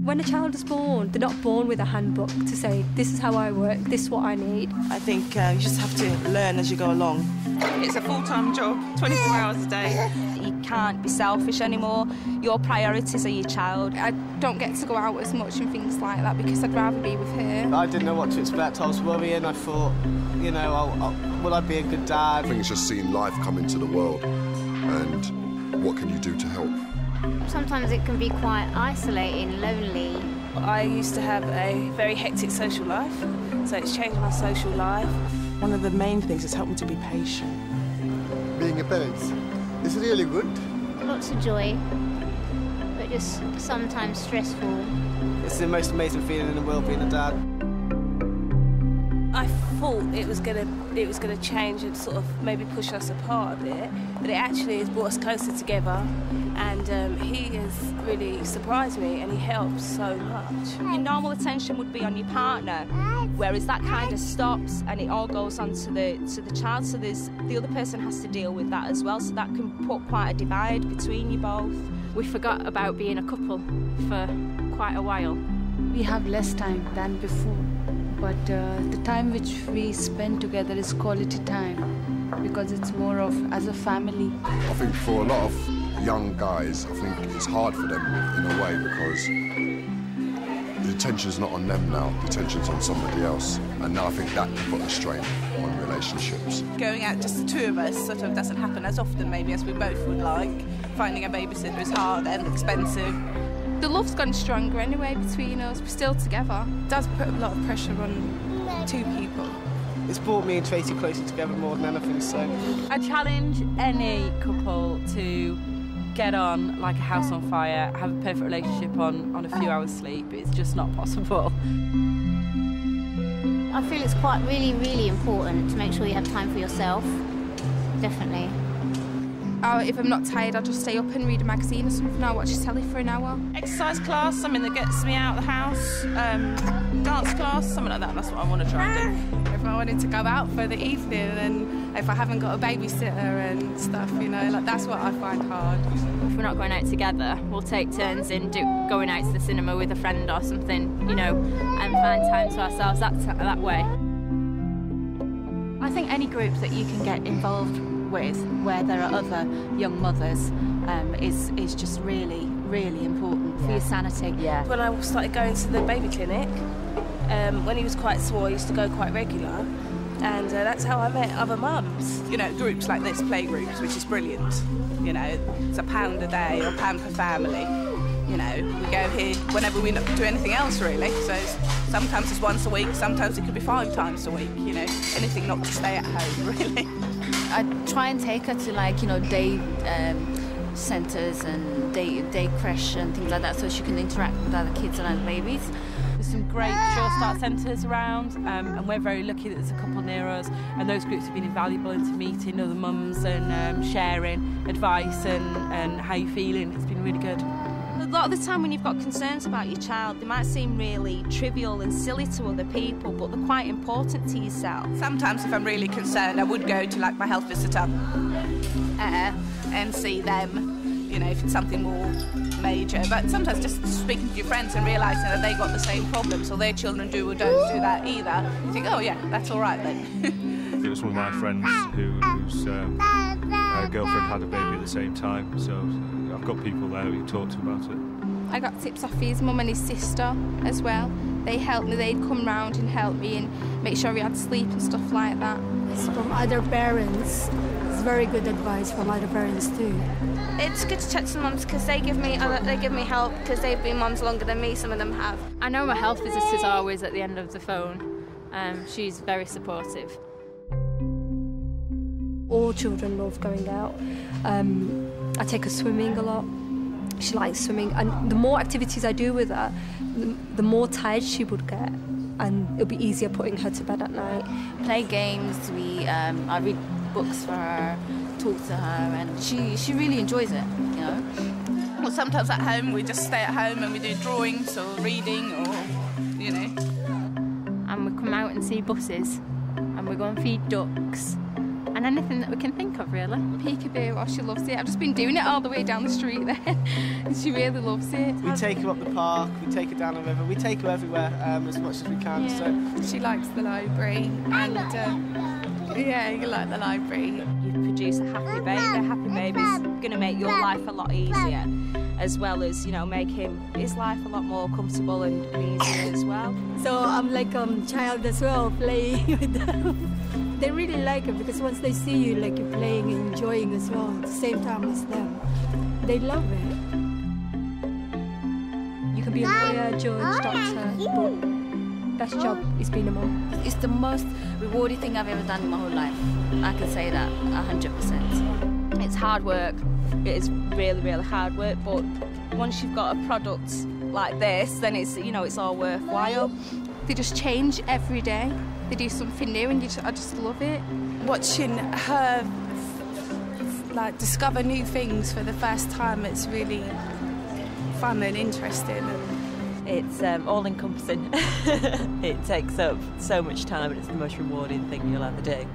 When a child is born, they're not born with a handbook to say, this is how I work, this is what I need. I think you just have to learn as you go along. It's a full-time job, 24 hours a day. You can't be selfish anymore. Your priorities are your child. I don't get to go out as much and things like that because I'd rather be with her. I didn't know what to expect. I was worrying. I thought, you know, will I be a good dad? I think it's just seeing life come into the world and what can you do to help. Sometimes it can be quite isolating, lonely. I used to have a very hectic social life, so it's changed my social life. One of the main things is helped me to be patient. Being a parent is really good. Lots of joy, but just sometimes stressful. It's the most amazing feeling in the world being a dad. I thought it was gonna change and sort of maybe push us apart a bit, but it actually has brought us closer together. And he has really surprised me, and he helps so much. Your normal attention would be on your partner, whereas that kind of stops and it all goes on to the child. So the other person has to deal with that as well. So that can put quite a divide between you both. We forgot about being a couple for quite a while. We have less time than before, but the time which we spend together is quality time because it's more of as a family. I think for a lot of young guys, I think it's hard for them in a way because the attention's not on them now, the attention's on somebody else. And now I think that can put a strain on relationships. Going out just the two of us sort of doesn't happen as often maybe as we both would like. Finding a babysitter is hard and expensive. The love's gone stronger anyway between us. We're still together. It does put a lot of pressure on two people. It's brought me and Tracy closer together more than anything, so... I challenge any couple to get on like a house on fire, have a perfect relationship on a few hours sleep. It's just not possible. I feel it's quite really important to make sure you have time for yourself. Definitely. If I'm not tired, I'll just stay up and read a magazine or something. I'll watch the telly for an hour. Exercise class, something that gets me out of the house. Dance class, something like that. That's what I want to try and do. If I wanted to go out for the evening and if I haven't got a babysitter and stuff, you know, like that's what I find hard. If we're not going out together, we'll take turns in going out to the cinema with a friend or something, you know, and find time to ourselves that way. I think any group that you can get involved with where there are other young mothers is just really important for your sanity. Yeah. When I started going to the baby clinic, when he was quite small, I used to go quite regular, and that's how I met other mums. You know, groups like this, play groups, which is brilliant. You know, it's £1 a day or £1 per family. You know, we go here whenever we don't do anything else, really. So sometimes it's once a week, sometimes it could be 5 times a week, you know. Anything not to stay at home, really. I try and take her to, like, you know, day centres and day creche and things like that so she can interact with other kids and other babies. There's some great Sure Start centres around, and we're very lucky that there's a couple near us, and those groups have been invaluable into meeting other mums and sharing advice and how you're feeling. It's been really good. A lot of the time when you've got concerns about your child, they might seem really trivial and silly to other people, but they're quite important to yourself. Sometimes if I'm really concerned, I would go to like my health visitor and see them, you know, if it's something more major. But sometimes just speaking to your friends and realising that they got the same problems or their children do or don't do that either, you think, oh yeah, that's all right then. It was one of my friends whose girlfriend had a baby at the same time, so I've got people there who talk to about it. I got tips off his mum and his sister as well. They helped me, they'd come round and help me and make sure we had sleep and stuff like that. It's from other parents. It's very good advice from other parents too. It's good to chat to mums because they give me help because they've been mums longer than me, some of them have. I know my health visitor's always at the end of the phone. She's very supportive. All children love going out. I take her swimming a lot. She likes swimming, and the more activities I do with her, the more tired she would get, and it'll be easier putting her to bed at night. Play games, I read books for her, talk to her, and she really enjoys it, you know. Well, sometimes at home we just stay at home and we do drawings or reading or, you know. And we come out and see buses, and we go and feed ducks. And And anything that we can think of, really. Peekaboo, oh, she loves it. I've just been doing it all the way down the street there, and she really loves it. We take her up the park, we take her down the river, we take her everywhere as much as we can. Yeah. So she likes the library, and yeah, you like the library. You produce a happy baby. A happy baby's going to make your life a lot easier, as well as, you know, make his life a lot more comfortable and easier as well. So I'm like a child as well, playing with them. They really like it because once they see you, like you're playing and enjoying as well at the same time as them, they love it. You can be a lawyer, judge, doctor, but best job is being a mum. It's the most rewarding thing I've ever done in my whole life. I can say that 100%. It's hard work. It is really, really hard work, but once you've got a product like this, then it's, you know, it's all worthwhile. They just change every day. They do something new, and I just love it. Watching her like discover new things for the first time, it's really fun and interesting. It's all-encompassing. It takes up so much time, and it's the most rewarding thing you'll ever do.